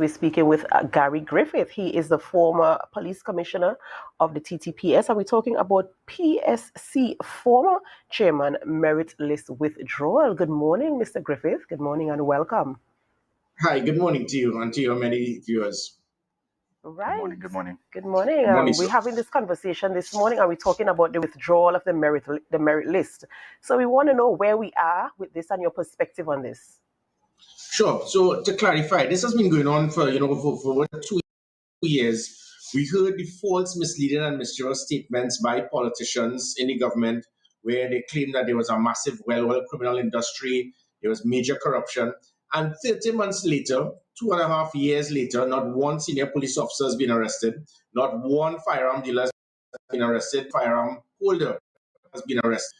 We're speaking with Gary Griffith. He is the former police commissioner of the TTPS, and we're talking about PSC former chairman merit list withdrawal. Good morning, Mr. Griffith. Good morning and welcome. Hi, good morning to you and to your many viewers. Right. Good morning. Good morning. Good morning. Good morning, We're sir. having this conversation this morning, and we're talking about the withdrawal of the merit list. So we want to know where we are with this and your perspective on this. Sure. So to clarify, this has been going on for over 2 years. We heard the false, misleading, and mysterious statements by politicians in the government where they claimed that there was a massive, well-oiled criminal industry, there was major corruption, and 30 months later, 2.5 years later, not one senior police officer has been arrested, not one firearm dealer has been arrested, firearm holder has been arrested.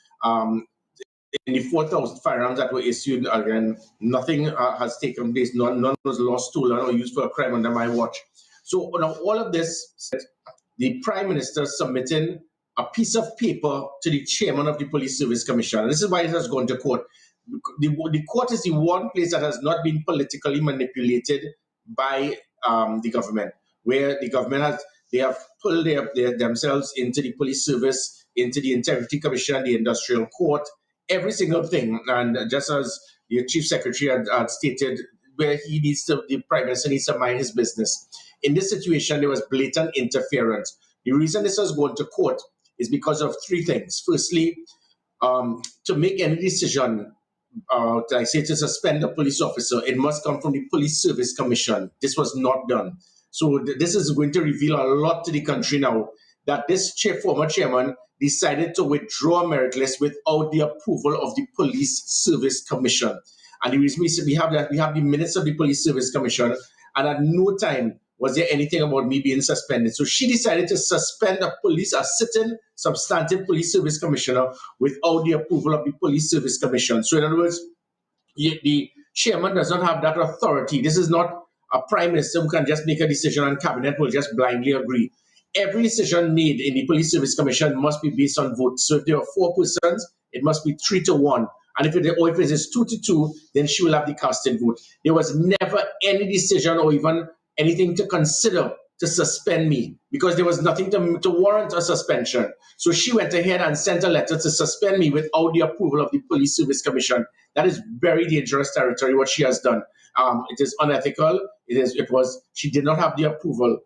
In the 4,000 firearms that were issued, again, nothing has taken place. None was lost, stolen, or used for a crime under my watch. So, now all of this, the Prime Minister submitting a piece of paper to the chairman of the Police Service Commission. And this is why it has gone to court. The court is the one place that has not been politically manipulated by the government, where the government they have pulled themselves into the police service, into the Integrity Commission, the Industrial Court, every single thing. And just as the Chief Secretary had stated, where the Prime Minister needs to mind his business. In this situation, there was blatant interference. The reason this has gone to court is because of three things. Firstly, to make any decision, I say to suspend a police officer, it must come from the Police Service Commission. This was not done. So this is going to reveal a lot to the country now, that this former chairman decided to withdraw a merit list without the approval of the Police Service Commission. And the reason we have that, we have the minutes of the Police Service Commission, and at no time was there anything about me being suspended. So she decided to suspend a sitting substantive police service commissioner without the approval of the Police Service Commission. So in other words, the chairman does not have that authority. This is not a prime minister who can just make a decision and cabinet will just blindly agree. Every decision made in the Police Service Commission must be based on votes. So if there are 4 persons, it must be 3-1. And if it is 2-2, then she will have the casted vote. There was never any decision or even anything to consider to suspend me because there was nothing to warrant a suspension. So she went ahead and sent a letter to suspend me without the approval of the Police Service Commission. That is very dangerous territory, what she has done. It is unethical. She did not have the approval.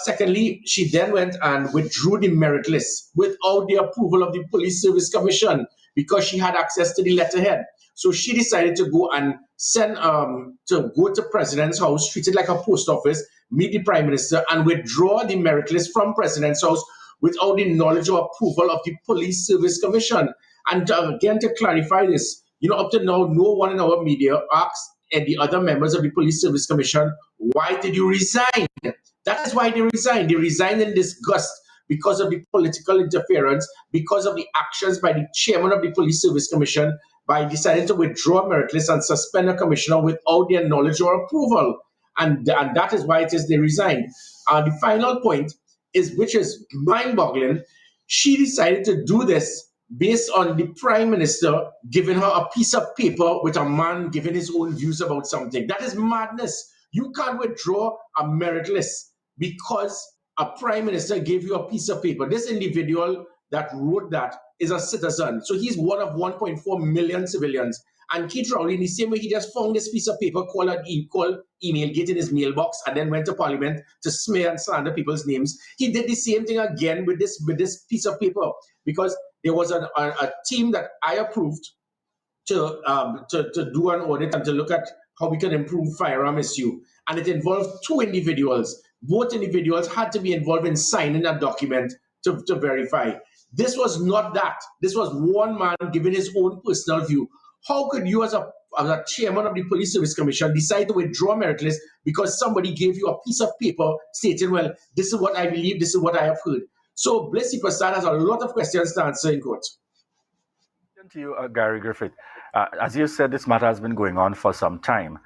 Secondly, she then went and withdrew the merit list without the approval of the Police Service Commission because she had access to the letterhead. So she decided to go and go to President's house, treat it like a post office, meet the Prime Minister, and withdraw the merit list from President's house without the knowledge or approval of the Police Service Commission. And again, to clarify this, up to now, no one in our media asked the other members of the Police Service Commission, why did you resign? That is why they resigned. They resigned in disgust because of the political interference, because of the actions by the chairman of the Police Service Commission by deciding to withdraw a merit list and suspend a commissioner without their knowledge or approval. And that is why they resigned. The final point which is mind-boggling, she decided to do this based on the Prime Minister giving her a piece of paper with a man giving his own views about something. That is madness. You can't withdraw a merit list because a Prime Minister gave you a piece of paper. This individual that wrote that is a citizen. So he's one of 1.4 million civilians. And Keith Rowley, in the same way, he just found this piece of paper called email, get in his mailbox, and then went to Parliament to smear and slander people's names. He did the same thing again with this piece of paper because there was a team that I approved to do an audit and to look at how we can improve firearm issue. And it involved 2 individuals. Both individuals had to be involved in signing a document to verify. This was not that. This was one man giving his own personal view. How could you, as a chairman of the Police Service Commission, decide to withdraw merit list because somebody gave you a piece of paper stating, well, this is what I believe, this is what I have heard? So Blissy Prasad has a lot of questions to answer in court. To you, Gary Griffith. As you said, this matter has been going on for some time.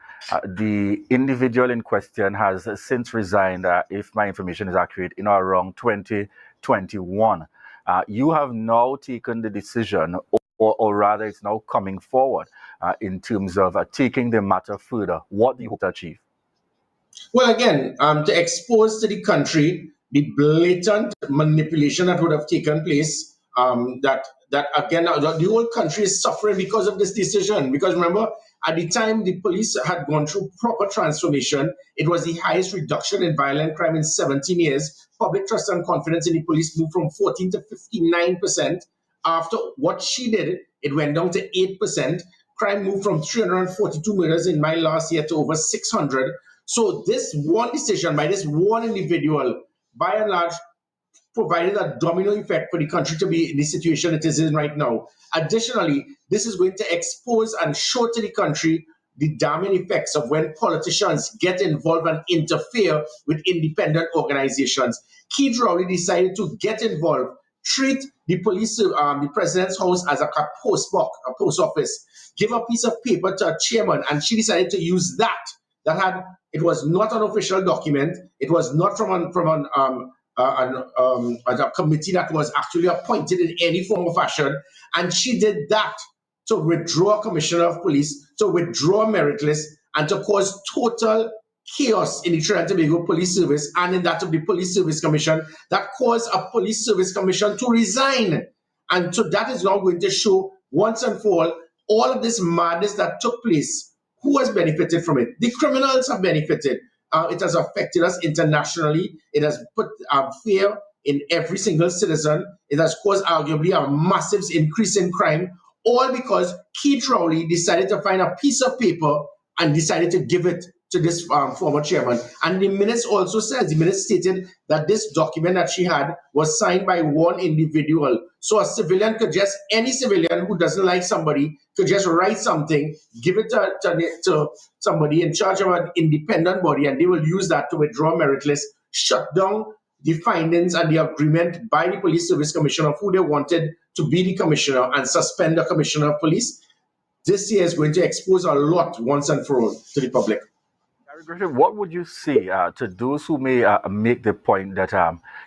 The individual in question has since resigned, if my information is accurate, in around 2021. You have now taken the decision, or rather it's now coming forward in terms of taking the matter further. What do you hope to achieve? Well, again, to expose to the country the blatant manipulation that would have taken place, that again, the whole country is suffering because of this decision. Because remember, at the time the police had gone through proper transformation, it was the highest reduction in violent crime in 17 years. Public trust and confidence in the police moved from 14 to 59%. After what she did, it went down to 8%. Crime moved from 342 murders in my last year to over 600. So this one decision by this one individual, by and large, provided a domino effect for the country to be in the situation it is in right now. Additionally, this is going to expose and show to the country the damning effects of when politicians get involved and interfere with independent organizations. Keith Rowley decided to get involved, treat the police, the president's house as a post box, a post office, give a piece of paper to a chairman, and she decided to use that. It was not an official document. It was not a committee that was actually appointed in any form or fashion. And she did that to withdraw a commissioner of police, to withdraw a merit list, and to cause total chaos in the Trinidad and Tobago Police Service and in that of the Police Service Commission that caused a Police Service Commission to resign. And so that is now going to show once and for all of this madness that took place. Who has benefited from it? The criminals have benefited. It has affected us internationally. It has put fear in every single citizen. It has caused arguably a massive increase in crime, all because Keith Rowley decided to find a piece of paper and decided to give it to this former chairman. And the minutes also says, the minutes stated that this document that she had was signed by one individual. So a civilian could just, any civilian who doesn't like somebody could just write something, give it to somebody in charge of an independent body, and they will use that to withdraw merit list, shut down the findings and the agreement by the Police Service Commissioner of who they wanted to be the commissioner and suspend the commissioner of police. This year is going to expose a lot once and for all to the public. Griffith, what would you say to those who may make the point that,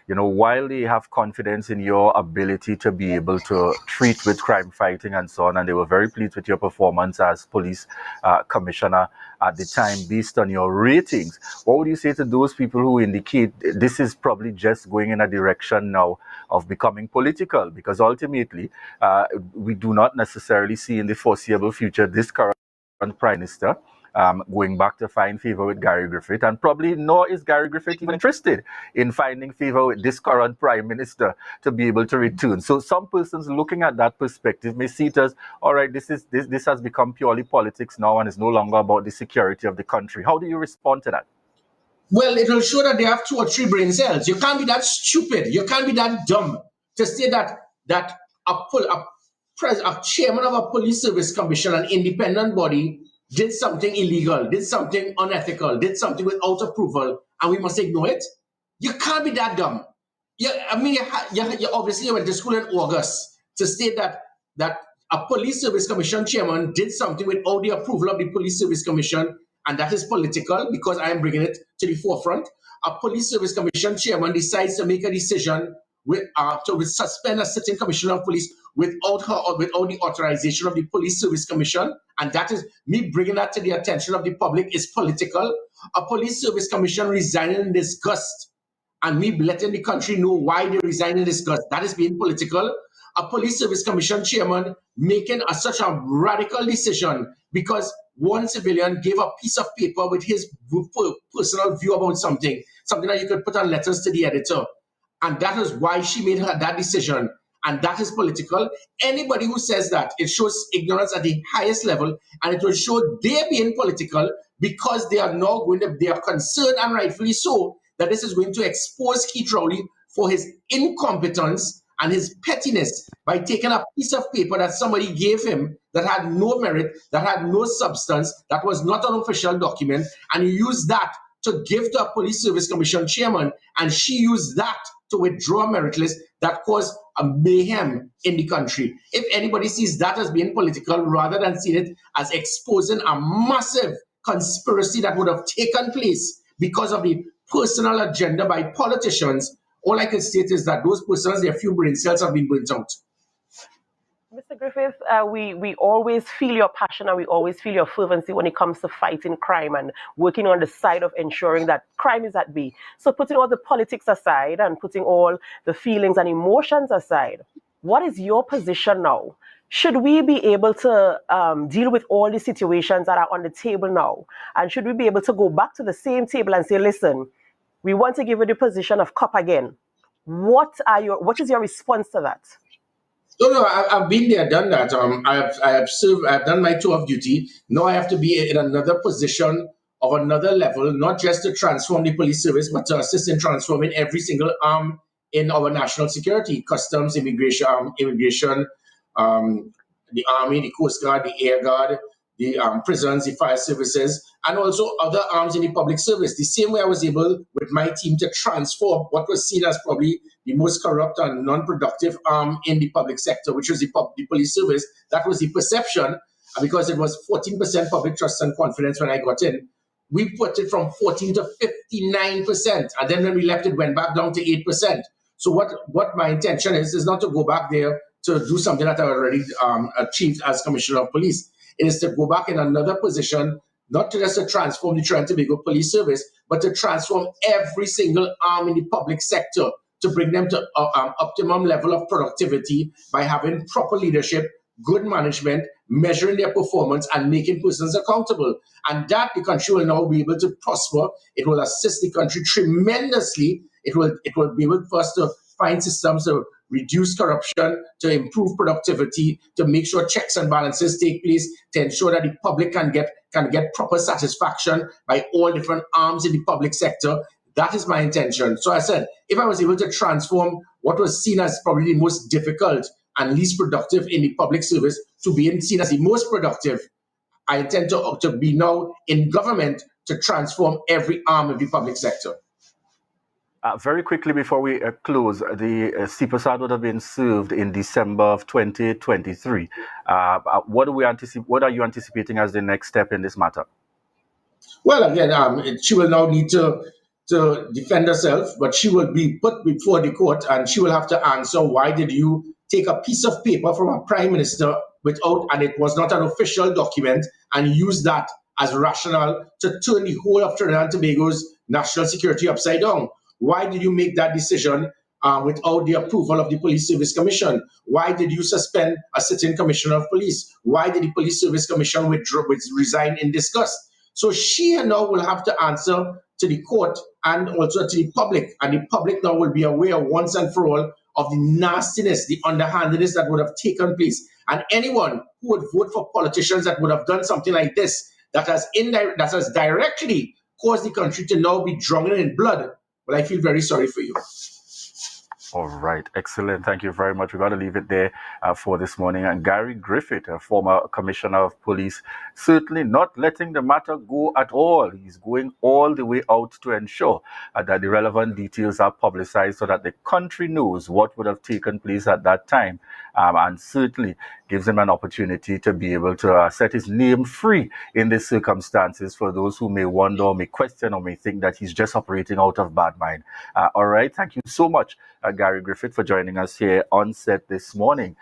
while they have confidence in your ability to be able to treat with crime fighting and so on, and they were very pleased with your performance as police commissioner at the time based on your ratings, what would you say to those people who indicate this is probably just going in a direction now of becoming political? Because ultimately, we do not necessarily see in the foreseeable future this current prime minister going back to find favor with Gary Griffith, and probably nor is Gary Griffith even interested in finding favor with this current prime minister to be able to return. So some persons looking at that perspective may see it as, all right, this has become purely politics now and is no longer about the security of the country. How do you respond to that? Well, it will show that they have 2 or 3 brain cells. You can't be that stupid. You can't be that dumb to say that a chairman of a police service commission, an independent body, did something illegal, did something unethical, did something without approval, and we must ignore it. You can't be that dumb. You obviously went to school in August to state that a police service commission chairman did something without the approval of the police service commission, and that is political because I am bringing it to the forefront. A police service commission chairman decides to make a decision to suspend a sitting commissioner of police without the authorization of the police service commission, and that is me bringing that to the attention of the public is political. A police service commission resigning in disgust, and me letting the country know why they resign in disgust, that is being political. A police service commission chairman making such a radical decision because one civilian gave a piece of paper with his personal view about something that you could put on letters to the editor. And that is why she made that decision. And that is political. Anybody who says that, it shows ignorance at the highest level, and it will show they're being political because they are concerned, and rightfully so, that this is going to expose Keith Rowley for his incompetence and his pettiness by taking a piece of paper that somebody gave him that had no merit, that had no substance, that was not an official document, and he used that to give to a police service commission chairman, and she used that to withdraw a merit list that caused a mayhem in the country. If anybody sees that as being political rather than seeing it as exposing a massive conspiracy that would have taken place because of the personal agenda by politicians, all I can state is that those persons, their few brain cells have been burnt out. Mr. Griffith, we always feel your passion and we always feel your fervency when it comes to fighting crime and working on the side of ensuring that crime is at bay. So putting all the politics aside and putting all the feelings and emotions aside, what is your position now? Should we be able to deal with all the situations that are on the table now? And should we be able to go back to the same table and say, listen, we want to give you the position of cop again? What is your response to that? No, I've been there, done that. I have served. I've done my tour of duty. Now I have to be in another position of another level, not just to transform the police service, but to assist in transforming every single arm in our national security: customs, um, the army, the coast guard, the air guard, the prisons, the fire services, and also other arms in the public service. The same way I was able with my team to transform what was seen as probably the most corrupt and non-productive arm in the public sector, which was the police service. That was the perception, because it was 14% public trust and confidence when I got in. We put it from 14 to 59%. And then when we left, it went back down to 8%. So what my intention is not to go back there to do something that I already achieved as Commissioner of Police. It is to go back in another position, not just to transform the Trinidad and Tobago Police Service, but to transform every single arm in the public sector to bring them to optimum level of productivity by having proper leadership, good management, measuring their performance, and making persons accountable. And that the country will now be able to prosper. It will assist the country tremendously. It will be able for us to find systems to reduce corruption, to improve productivity, to make sure checks and balances take place, to ensure that the public can get proper satisfaction by all different arms in the public sector. That is my intention. So I said, if I was able to transform what was seen as probably the most difficult and least productive in the public service to being seen as the most productive, I intend to be now in government to transform every arm of the public sector. Very quickly before we close, the CPSAD would have been served in December of 2023. What are you anticipating as the next step in this matter? Well, again, she will now need to defend herself, but she will be put before the court and she will have to answer, why did you take a piece of paper from a prime minister and it was not an official document, and use that as rationale to turn the whole of Trinidad and Tobago's national security upside down? Why did you make that decision without the approval of the Police Service Commission? Why did you suspend a sitting commissioner of police? Why did the Police Service Commission resign in disgust? So she now will have to answer to the court and also to the public. And the public now will be aware once and for all of the nastiness, the underhandedness that would have taken place. And anyone who would vote for politicians that would have done something like this, that has directly caused the country to now be drowning in blood, well, I feel very sorry for you. All right, excellent. Thank you very much. We're going to leave it there for this morning. And Gary Griffith, a former Commissioner of Police, certainly not letting the matter go at all. He's going all the way out to ensure that the relevant details are publicized so that the country knows what would have taken place at that time, and certainly gives him an opportunity to be able to set his name free in these circumstances for those who may wonder or may question or may think that he's just operating out of bad mind. All right, thank you so much, Gary Griffith, for joining us here on set this morning.